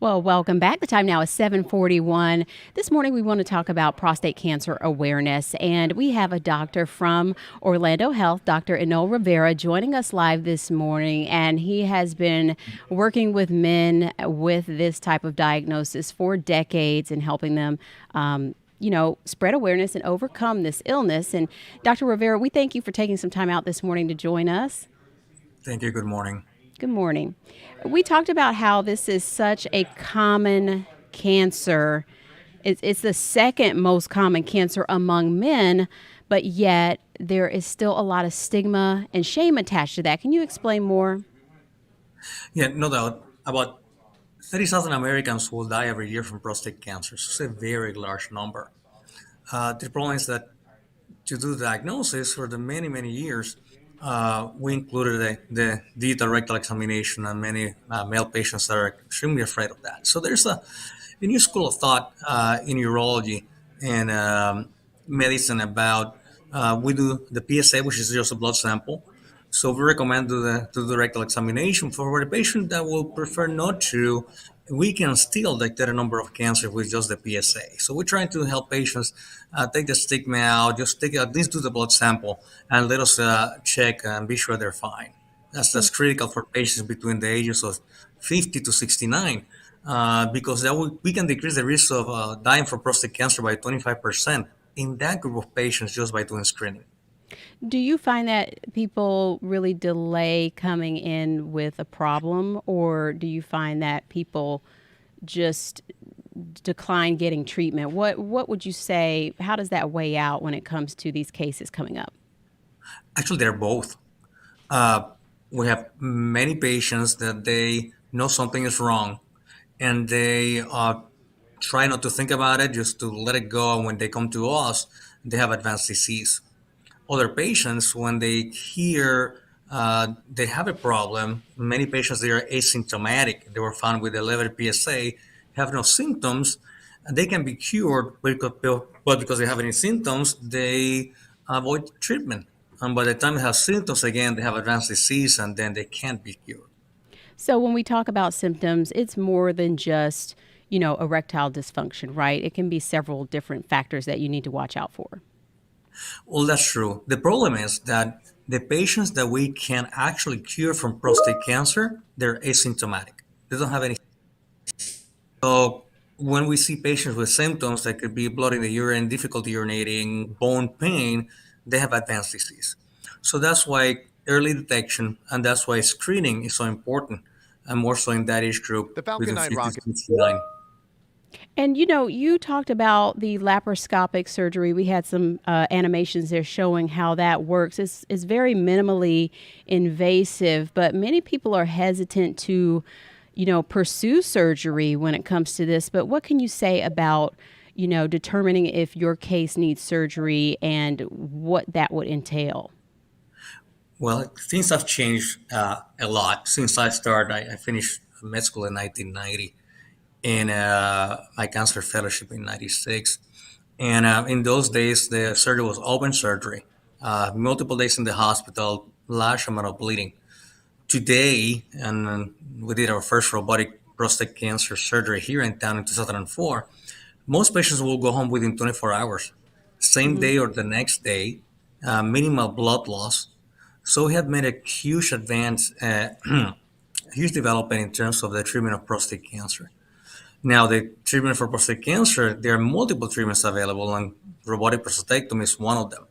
Well, welcome back. The time now is 7:41. This morning we want to talk about prostate cancer awareness, and we have a doctor from Orlando Health, Dr. Enol Rivera, joining us live this morning, and he has been working with men with this type of diagnosis for decades and helping them spread awareness and overcome this illness. And Dr. Rivera, we thank you for taking some time out this morning to join us. Thank you. Good morning. Good morning. We talked about how this is such a common cancer. It's the second most common cancer among men, but yet there is still a lot of stigma and shame attached to that. Can you explain more? Yeah, no doubt. About 30,000 Americans will die every year from prostate cancer. So it's a very large number. The problem is that to do the diagnosis for the many, many years, we included the digital rectal examination, and many male patients are extremely afraid of that. So there's a new school of thought in urology and medicine about we do the PSA, which is just a blood sample. So we recommend do the rectal examination for the patient that will prefer not to. We can still detect a number of cancer with just the PSA. So we're trying to help patients take the stigma out, just take at least do the blood sample and let us check and be sure they're fine. That's critical for patients between the ages of 50 to 69 because we can decrease the risk of dying from prostate cancer by 25% in that group of patients just by doing screening. Do you find that people really delay coming in with a problem, or do you find that people just decline getting treatment? What would you say? How does that weigh out when it comes to these cases coming up? Actually, they're both. Uh, we have many patients that they know something is wrong and they try not to think about it, just to let it go. And when they come to us, they have advanced disease. Other patients, when they hear they have a problem, many patients they are asymptomatic. They were found with elevated PSA, have no symptoms, and they can be cured, but because they have any symptoms, they avoid treatment. And by the time they have symptoms again, they have advanced disease, and then they can't be cured. So when we talk about symptoms, it's more than just, erectile dysfunction, right? It can be several different factors that you need to watch out for. Well, that's true. The problem is that the patients that we can actually cure from prostate cancer, they're asymptomatic. They don't have any. So when we see patients with symptoms that could be blood in the urine, difficulty urinating, bone pain, they have advanced disease. So that's why early detection and that's why screening is so important, and more so in that age group The Falcon between 9 50 to rocket. 69. And you talked about the laparoscopic surgery. We had some animations there showing how that works. It's very minimally invasive, but many people are hesitant to, pursue surgery when it comes to this. But what can you say about, determining if your case needs surgery and what that would entail? Well, things have changed a lot since I started. I finished med school in 1990 and my cancer fellowship in 96. And in those days, the surgery was open surgery, multiple days in the hospital, large amount of bleeding. Today, and we did our first robotic prostate cancer surgery here in town in 2004, most patients will go home within 24 hours, same Hmm. day or the next day, minimal blood loss. So we have made a huge advance, huge development in terms of the treatment of prostate cancer. Now, the treatment for prostate cancer, there are multiple treatments available, and robotic prostatectomy is one of them.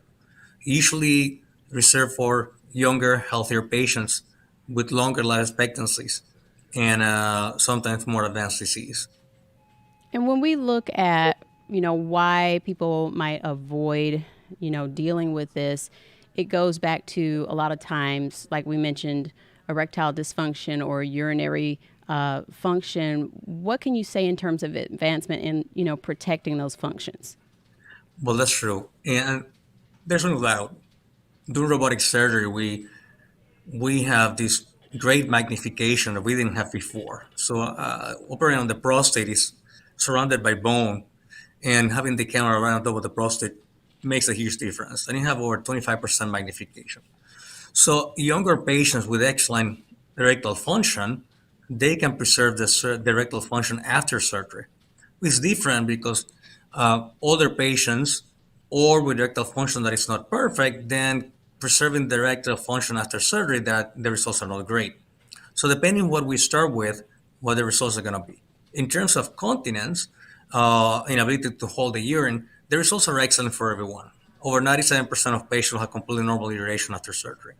Usually reserved for younger, healthier patients with longer life expectancies and sometimes more advanced disease. And when we look at, why people might avoid, dealing with this, it goes back to a lot of times, like we mentioned, erectile dysfunction or urinary function. What can you say in terms of advancement in, protecting those functions? Well, that's true. And there's no doubt. During robotic surgery, we have this great magnification that we didn't have before. So operating on the prostate is surrounded by bone, and having the camera right on top of the prostate makes a huge difference. And you have over 25% magnification. So younger patients with excellent erectile function they can preserve the rectal function after surgery. It's different because older patients or with rectal function that is not perfect, then preserving the rectal function after surgery, that the results are not great. So depending what we start with, what the results are going to be. In terms of continence, inability to hold the urine, the results are excellent for everyone. Over 97% of patients have completely normal urination after surgery.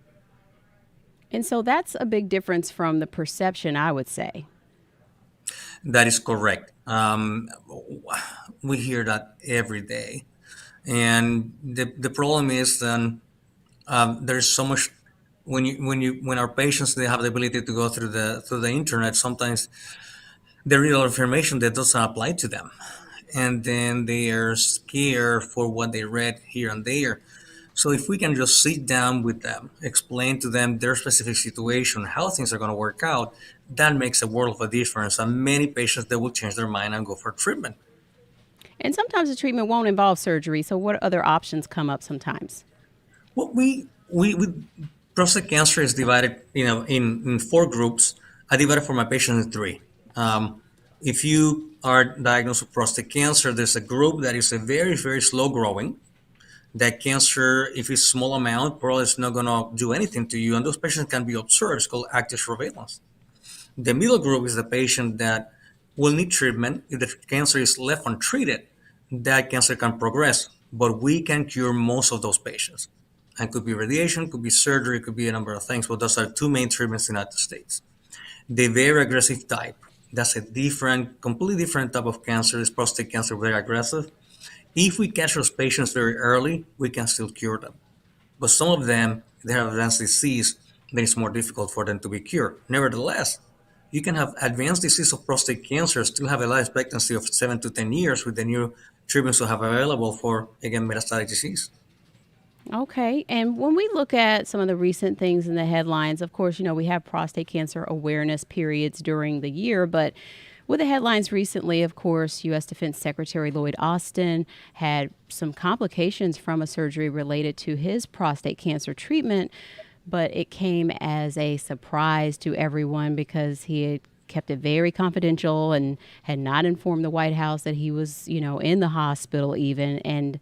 And so that's a big difference from the perception, I would say. That is correct. We hear that every day. And the problem is then there's so much when our patients they have the ability to go through the internet, sometimes they read a lot of information that doesn't apply to them, and then they are scared for what they read here and there. So if we can just sit down with them, explain to them their specific situation, how things are going to work out, that makes a world of a difference. And many patients they will change their mind and go for treatment. And sometimes the treatment won't involve surgery. So, what other options come up sometimes? Well, we prostate cancer is divided, in four groups. I divided for my patients in three. If you are diagnosed with prostate cancer, there's a group that is a very, very slow growing. That cancer, if it's small amount, probably it's not going to do anything to you, and those patients can be observed. It's called active surveillance. The middle group is the patient that will need treatment. If the cancer is left untreated, that cancer can progress, but we can cure most of those patients. And could be radiation, could be surgery, could be a number of things, but those are two main treatments in the United States. The very aggressive type, that's a different, completely different type of cancer, is prostate cancer, very aggressive. If we catch those patients very early, we can still cure them. But some of them, they have advanced disease, then it's more difficult for them to be cured. Nevertheless, you can have advanced disease of prostate cancer, still have a life expectancy of 7 to 10 years with the new treatments we have available for, again, metastatic disease. Okay. And when we look at some of the recent things in the headlines, of course, we have prostate cancer awareness periods during the year, but with the headlines recently, of course, U.S. Defense Secretary Lloyd Austin had some complications from a surgery related to his prostate cancer treatment, but it came as a surprise to everyone because he had kept it very confidential and had not informed the White House that he was, in the hospital even. And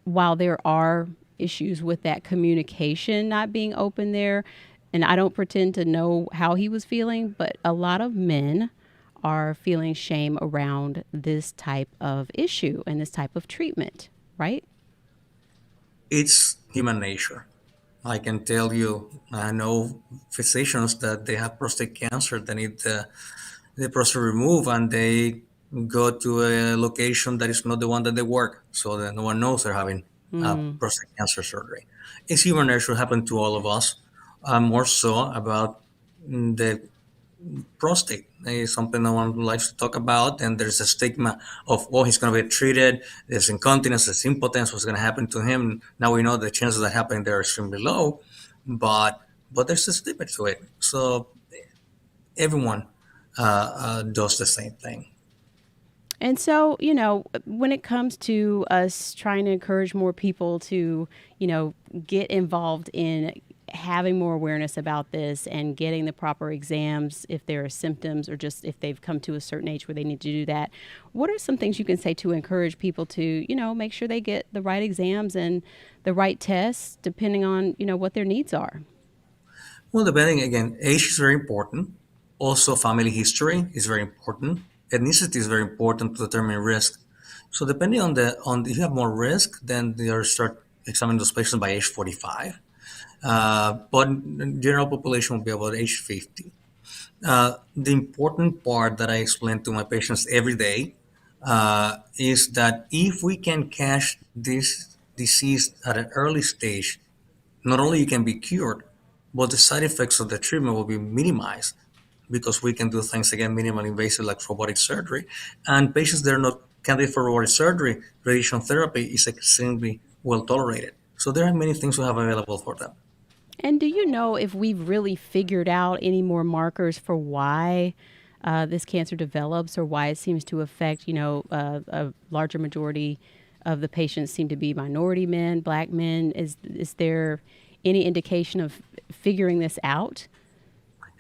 while there are issues with that communication not being open there, and I don't pretend to know how he was feeling, but a lot of men are feeling shame around this type of issue and this type of treatment, right? It's human nature. I can tell you, I know physicians that they have prostate cancer, they need the prostate removed, and they go to a location that is not the one that they work, so that no one knows they're having Mm. prostate cancer surgery. It's human nature, it happened to all of us. More so about the prostate. It's something no one likes to talk about, and there's a stigma of, oh, he's going to be treated. There's incontinence, there's impotence. What's going to happen to him? Now we know the chances of that happening there are extremely low, but there's a stigma to it. So everyone does the same thing. And so, when it comes to us trying to encourage more people to, get involved in having more awareness about this and getting the proper exams if there are symptoms or just if they've come to a certain age where they need to do that, what are some things you can say to encourage people to, make sure they get the right exams and the right tests depending on, what their needs are? Well, depending again, age is very important. Also, family history is very important. Ethnicity is very important to determine risk. So, depending on if you have more risk, then you start examining those patients by age 45. But general population will be about age 50. The important part that I explain to my patients every day is that if we can catch this disease at an early stage, not only you can be cured, but the side effects of the treatment will be minimized because we can do things again minimally invasive like robotic surgery. And patients that are not candidate for robotic surgery, radiation therapy is extremely well tolerated. So there are many things we have available for them. And do you know if we've really figured out any more markers for why this cancer develops or why it seems to affect, a larger majority of the patients seem to be minority men, black men? Is there any indication of figuring this out?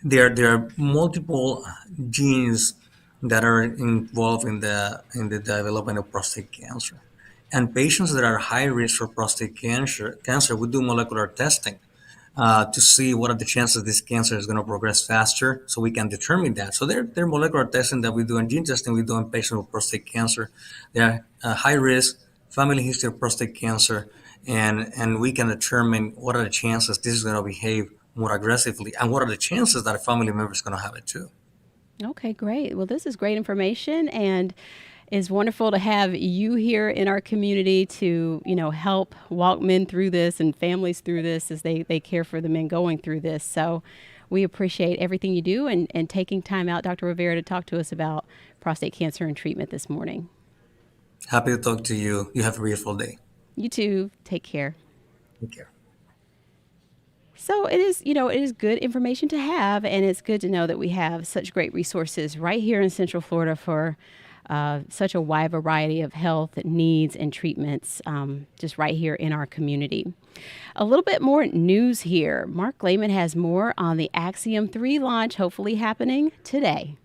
there are multiple genes that are involved in the development of prostate cancer. And patients that are high risk for prostate cancer, we do molecular testing to see what are the chances this cancer is going to progress faster, so we can determine that. So there are molecular testing that we do and gene testing we do in patients with prostate cancer. They are high risk, family history of prostate cancer, and we can determine what are the chances this is going to behave more aggressively, and what are the chances that a family member is going to have it too. Okay, great. Well, this is great information, and it's wonderful to have you here in our community to, help walk men through this and families through this as they care for the men going through this. So we appreciate everything you do and taking time out, Dr. Rivera, to talk to us about prostate cancer and treatment this morning. Happy to talk to you. You have a beautiful day. You too. Take care. Take care. So it is good information to have, and it's good to know that we have such great resources right here in Central Florida for such a wide variety of health needs and treatments just right here in our community. A little bit more news here. Mark Lehman has more on the Axiom 3 launch, hopefully happening today.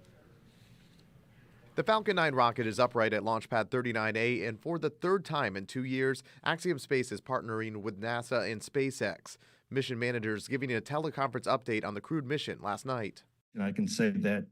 The Falcon 9 rocket is upright at Launch Pad 39A, and for the third time in 2 years, Axiom Space is partnering with NASA and SpaceX. Mission managers giving a teleconference update on the crewed mission last night. And I can say that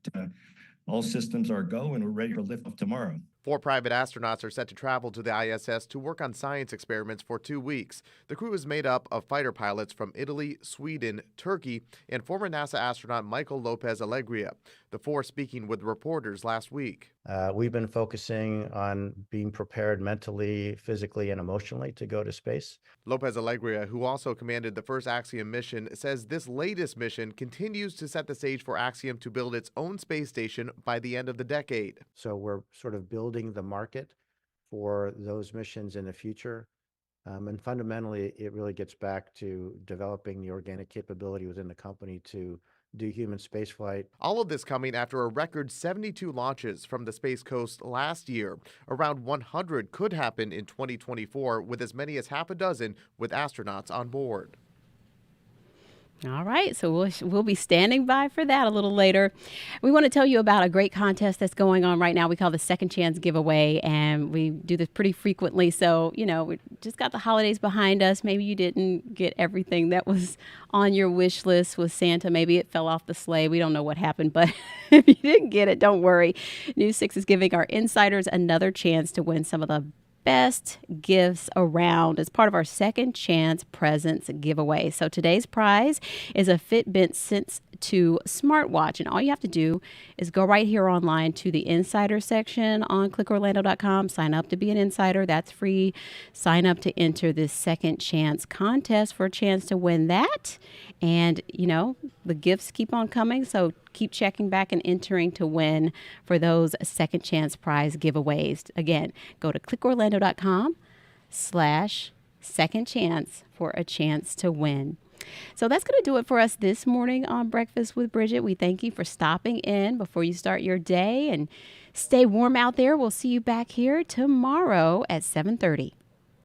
all systems are go and we're ready for liftoff tomorrow. 4 private astronauts are set to travel to the ISS to work on science experiments for 2 weeks. The crew is made up of fighter pilots from Italy, Sweden, Turkey, and former NASA astronaut Michael Lopez Alegria. The 4 speaking with reporters last week. We've been focusing on being prepared mentally, physically, and emotionally to go to space. Lopez Alegria, who also commanded the first Axiom mission, says this latest mission continues to set the stage for Axiom to build its own space station by the end of the decade. So we're sort of building the market for those missions in the future. And fundamentally, it really gets back to developing the organic capability within the company to do human spaceflight. All of this coming after a record 72 launches from the Space Coast last year. Around 100 could happen in 2024, with as many as half a dozen with astronauts on board. All right, so we'll be standing by for that a little later. We want to tell you about a great contest that's going on right now. We call the Second Chance Giveaway, and we do this pretty frequently. So, we just got the holidays behind us. Maybe you didn't get everything that was on your wish list with Santa. Maybe it fell off the sleigh. We don't know what happened, but if you didn't get it, don't worry. News 6 is giving our insiders another chance to win some of the best gifts around as part of our Second Chance Presents giveaway. So today's prize is a Fitbit Sense 2 smartwatch, and all you have to do is go right here online to the insider section on clickorlando.com, sign up to be an insider. That's free. Sign up to enter this Second Chance contest for a chance to win that. And the gifts keep on coming, so keep checking back and entering to win for those Second Chance prize giveaways. Again, go to clickorlando.com/second chance for a chance to win. So that's going to do it for us this morning on Breakfast with Bridgett. We thank you for stopping in before you start your day, and stay warm out there. We'll see you back here tomorrow at 7:30.